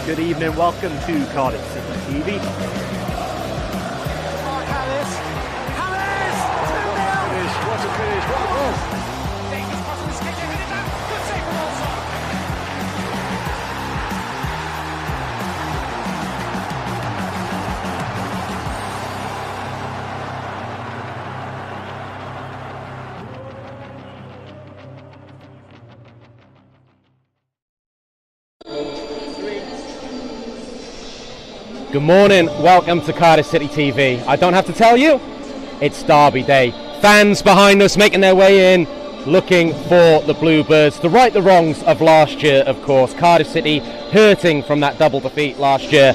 Good evening, welcome to Cardiff City TV. What a finish, what a goal! Dangerous cross from the skate, headed down, good save from Olsen. Good morning, welcome to Cardiff City TV. I don't have to tell you, it's Derby Day. Fans behind us making their way in, looking for the Bluebirds to right the wrongs of last year, of course. Cardiff City hurting from that double defeat last year.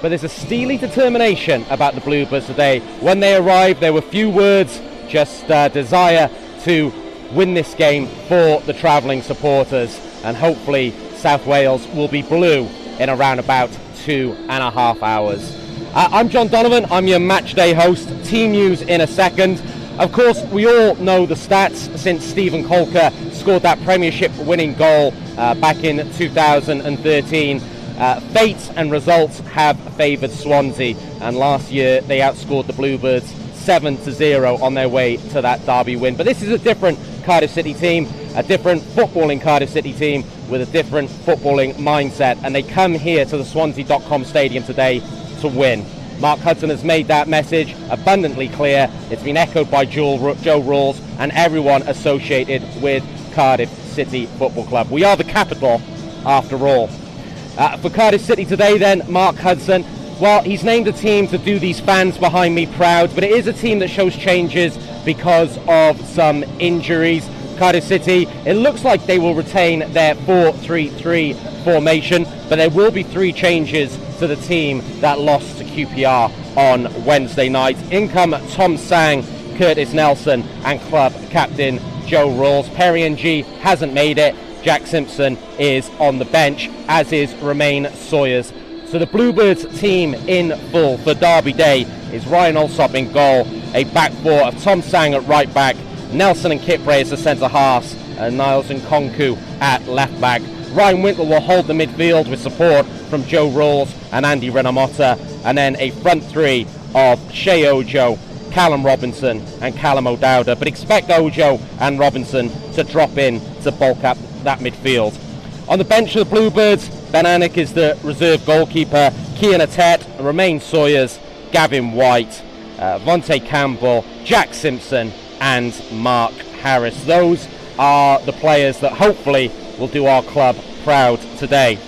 But there's a steely determination about the Bluebirds today. When they arrived, there were few words, just desire to win this game for the travelling supporters. And hopefully South Wales will be blue in around about 2.5 hours. I'm John Donovan, I'm your Matchday host. Team news in a second. Of course, we all know the stats since Stephen Colker scored that Premiership winning goal back in 2013. Fate and results have favoured Swansea, and last year they outscored the Bluebirds 7-0 on their way to that Derby win. But this is a different Cardiff City team, a different footballing Cardiff City team with a different footballing mindset, and they come here to the Swansea.com stadium today to win. Mark Hudson has made that message abundantly clear. It's been echoed by Joe Rawls and everyone associated with Cardiff City Football Club. We are the capital after all. For Cardiff City today then, Mark Hudson, well, he's named a team to do these fans behind me proud, but it is a team that shows changes because of some injuries. Cardiff City, it looks like they will retain their 4-3-3 formation, but there will be 3 changes to the team that lost to QPR on Wednesday night. In come Tom Sang, Curtis Nelson and club captain Joe Rawls. Perry Ng hasn't made it. Jack Simpson is on the bench, as is Romain Sawyers. So the Bluebirds team in full for Derby Day is Ryan Alsop in goal, a back four of Tom Sang at right back, Nelson and Kipre as the centre halves, and Niles and Konku at left back. Ryan Wintle will hold the midfield with support from Joe Rawls and Andy Renamotta, and then a front three of Shea Ojo, Callum Robinson and Callum O'Dowda, but expect Ojo and Robinson to drop in to bulk up that midfield. On the bench of the Bluebirds, Ben Anik is the reserve goalkeeper, Kian Atet, Romain Sawyers, Gavin White, Vontae Campbell, Jack Simpson and Mark Harris. Those are the players that hopefully will do our club proud today.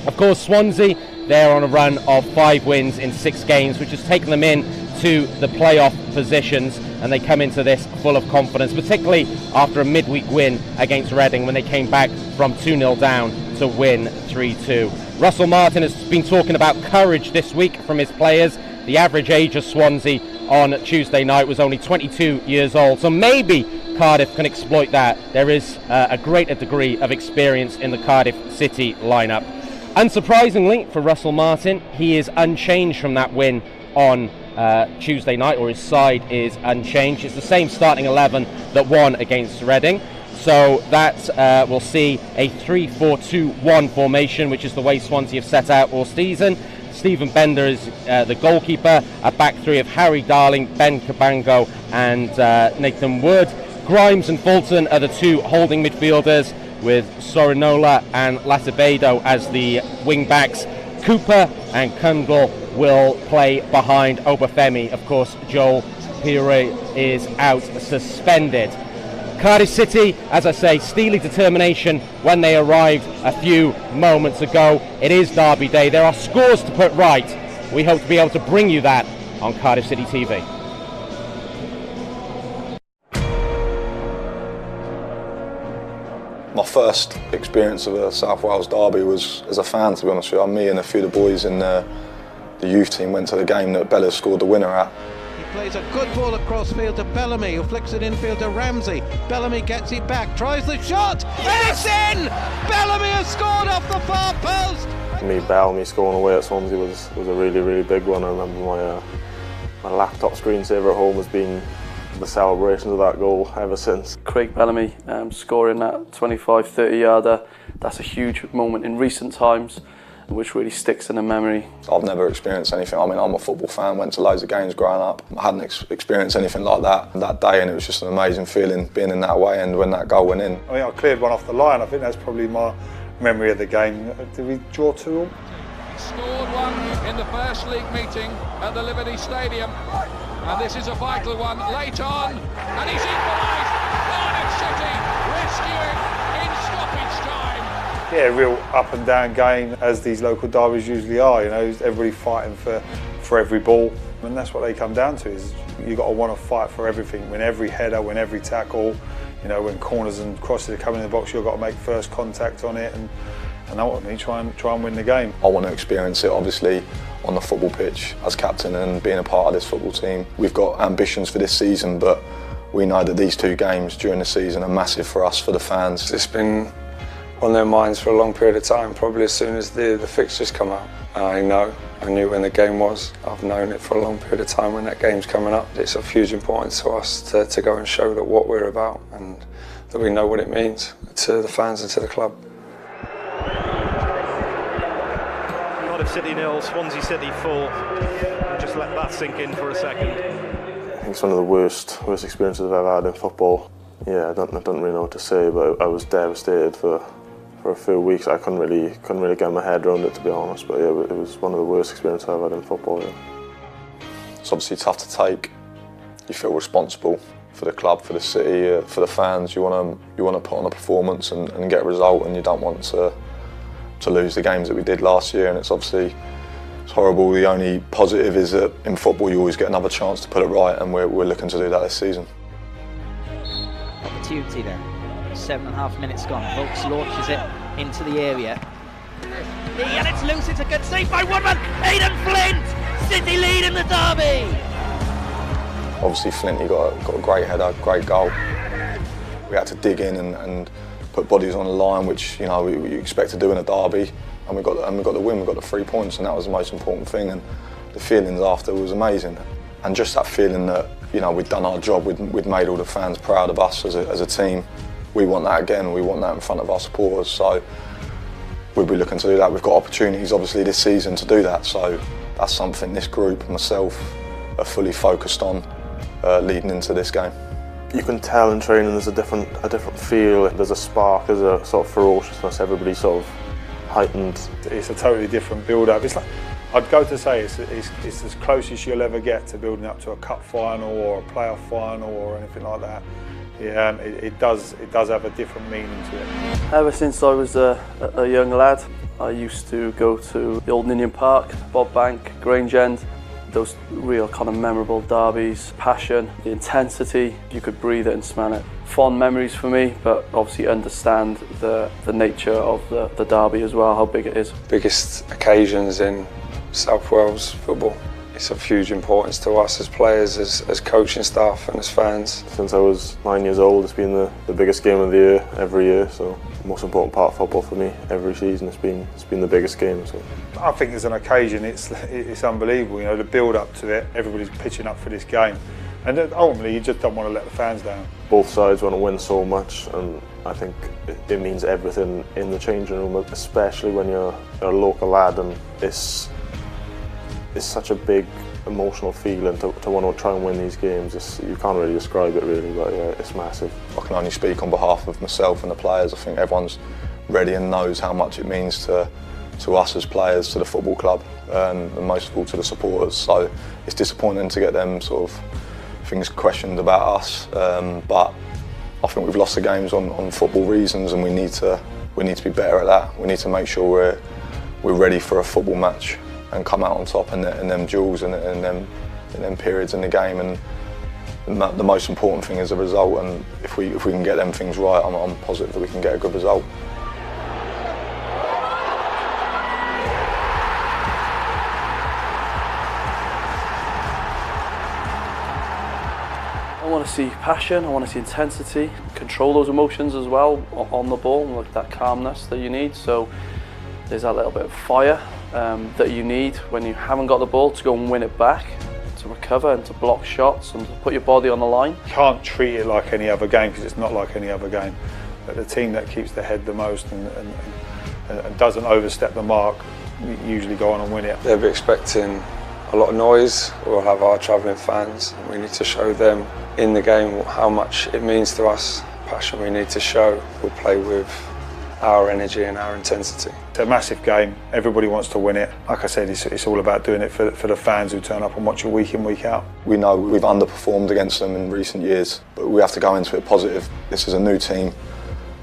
Of course, Swansea, they're on a run of 5 wins in 6 games, which has taken them in to the playoff positions, and they come into this full of confidence, particularly after a midweek win against Reading when they came back from 2-0 down to win 3-2. Russell Martin has been talking about courage this week from his players. The average age of Swansea on Tuesday night was only 22 years old, so maybe Cardiff can exploit that. There is a greater degree of experience in the Cardiff City lineup. Unsurprisingly for Russell Martin, he is unchanged from that win on Tuesday night, or his side is unchanged. It's the same starting 11 that won against Reading, so that will see a 3-4-2-1 formation, which is the way Swansea have set out all season. Stephen Bender is the goalkeeper, a back three of Harry Darling, Ben Cabango and Nathan Wood. Grimes and Fulton are the 2 holding midfielders, with Sorinola and Latibedo as the wing backs. Cooper and Kundal will play behind Obafemi. Of course, Joel Pire is out suspended. Cardiff City, as I say, steely determination when they arrived a few moments ago. It is Derby Day. There are scores to put right. We hope to be able to bring you that on Cardiff City TV. My first experience of a South Wales derby was as a fan, to be honest with you. Me and a few of the boys in the youth team went to the game that Bella scored the winner at. He plays a good ball across field to Bellamy, who flicks it infield to Ramsey. Bellamy gets it back, tries the shot, and it's in! Bellamy has scored off the far post! For me, Bellamy scoring away at Swansea was a really, really big one. I remember my laptop screensaver at home has been the celebrations of that goal ever since. Craig Bellamy scoring that 25-30 yarder, that's a huge moment in recent times. which really sticks in the memory. I've never experienced anything. I mean, I'm a football fan, went to loads of games growing up. I hadn't experienced anything like that day, and it was just an amazing feeling being in that way and when that goal went in. I mean, I cleared one off the line. I think that's probably my memory of the game. Did we draw 2-2? He scored one in the first league meeting at the Liberty Stadium, and this is a vital one late on, and he's equalised. Cardiff City rescuing in stoppage time. Yeah, real up and down game, as these local derbies usually are. You know, everybody fighting for every ball, and that's what they come down to. Is you got to want to fight for everything. Win every header, win every tackle. You know, when corners and crosses are coming in the box, you've got to make first contact on it, and ultimately try and win the game. I want to experience it, obviously, on the football pitch as captain and being a part of this football team. We've got ambitions for this season, but we know that these 2 games during the season are massive for us, for the fans. It's been on their minds for a long period of time, probably as soon as the fixtures come out. I knew when the game was. I've known it for a long period of time when that game's coming up. It's of huge importance to us to go and show that what we're about and that we know what it means to the fans and to the club. Cardiff City 0, Swansea City 4. Just let that sink in for a second. I think it's one of the worst experiences I've ever had in football. Yeah, I don't really know what to say, but I was devastated for a few weeks. I couldn't really get my head around it, to be honest. But yeah, it was one of the worst experiences I've had in football. Yeah. It's obviously tough to take. You feel responsible for the club, for the city, for the fans. You want to put on a performance and get a result, and you don't want to lose the games that we did last year. And it's horrible. The only positive is that in football you always get another chance to put it right, and we're looking to do that this season. Opportunity then. 7.5 minutes gone. Volks launches it into the area. And it's loose. It's a good save by Woodman. Aidan Flint. City lead in the derby. Obviously, Flinty got a great header, great goal. We had to dig in and put bodies on the line, which we expect to do in a derby, and we got the win. We got the 3 points, and that was the most important thing. And the feelings after was amazing, and just that feeling that we'd done our job, we'd made all the fans proud of us as a team. We want that again. We want that in front of our supporters. So we'll be looking to do that. We've got opportunities, obviously, this season to do that. So that's something this group and myself are fully focused on leading into this game. You can tell in training there's a different feel. There's a spark. There's a sort of ferociousness. Everybody's sort of heightened. It's a totally different build-up. It's like, I'd go to say it's as close as you'll ever get to building up to a cup final or a playoff final or anything like that. Yeah, it does have a different meaning to it. Ever since I was a young lad, I used to go to the old Ninian Park, Bob Bank, Grange-End. Those real kind of memorable derbies, passion, the intensity, you could breathe it and smell it. Fond memories for me, but obviously understand the nature of the derby as well, how big it is. Biggest occasions in South Wales football. It's of huge importance to us as players, as coaching staff and as fans. Since I was 9 years old, it's been the biggest game of the year every year, so the most important part of football for me every season. It's been the biggest game. So I think as an occasion it's unbelievable, the build up to it, everybody's pitching up for this game, and ultimately you just don't want to let the fans down. Both sides want to win so much, and I think it means everything in the changing room, especially when you're a local lad, and it's such a big emotional feeling to want to try and win these games. You can't really describe it really, but yeah, it's massive. I can only speak on behalf of myself and the players. I think everyone's ready and knows how much it means to us as players, to the football club, and most of all to the supporters. So it's disappointing to get them sort of things questioned about us, but I think we've lost the games on football reasons, and we need to be better at that. We need to make sure we're ready for a football match and come out on top in them duels and them periods in the game. And the most important thing is the result. And if we can get them things right, I'm positive that we can get a good result. I want to see passion, I want to see intensity, control those emotions as well on the ball, like that calmness that you need. So there's that little bit of fire that you need when you haven't got the ball to go and win it back, to recover and to block shots and to put your body on the line. You can't treat it like any other game, because it's not like any other game. But the team that keeps their head the most and doesn't overstep the mark usually go on and win it. They'll be expecting a lot of noise. We'll have our travelling fans. We need to show them in the game how much it means to us, passion we need to show. We'll play with our energy and our intensity. It's a massive game. Everybody wants to win it. Like I said, it's all about doing it for the fans who turn up and watch it week in, week out. We know we've underperformed against them in recent years, but we have to go into it positive. This is a new team.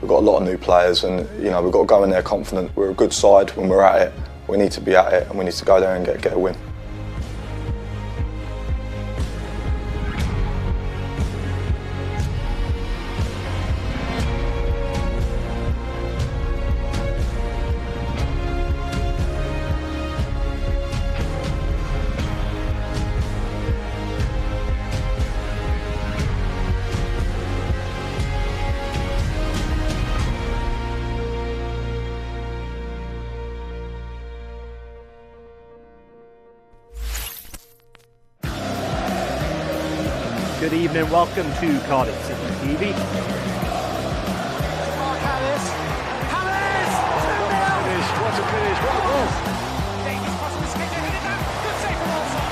We've got a lot of new players, and we've got to go in there confident. We're a good side when we're at it. We need to be at it, and we need to go there and get a win. Good evening, welcome to Cardiff City TV. What a finish, what a goal! Davies crossing the stick, they hit it down. Good save from Olsen.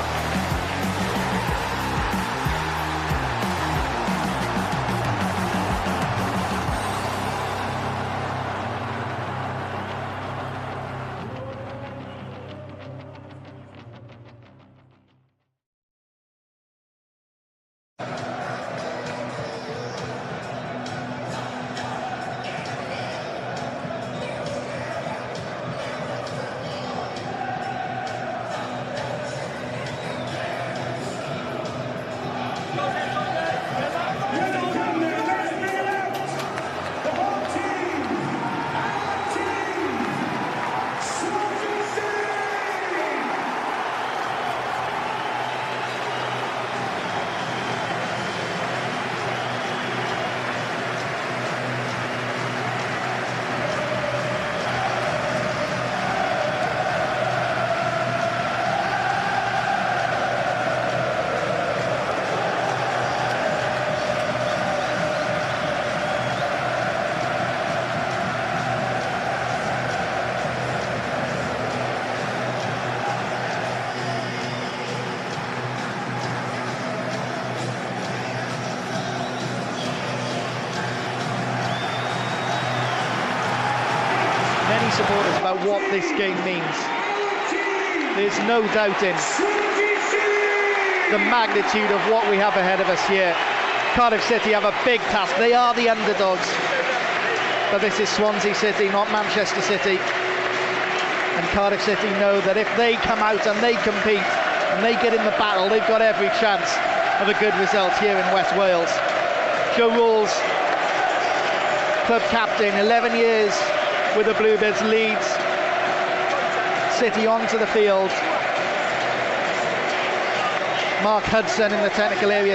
Supporters about what this game means. There's no doubting the magnitude of what we have ahead of us here. Cardiff City have a big task. They are the underdogs, but this is Swansea City, not Manchester City. And Cardiff City know that if they come out and they compete and they get in the battle, they've got every chance of a good result here in West Wales. Joe Rawls, club captain, 11 years with the Bluebirds, leads City onto the field. Mark Hudson in the technical area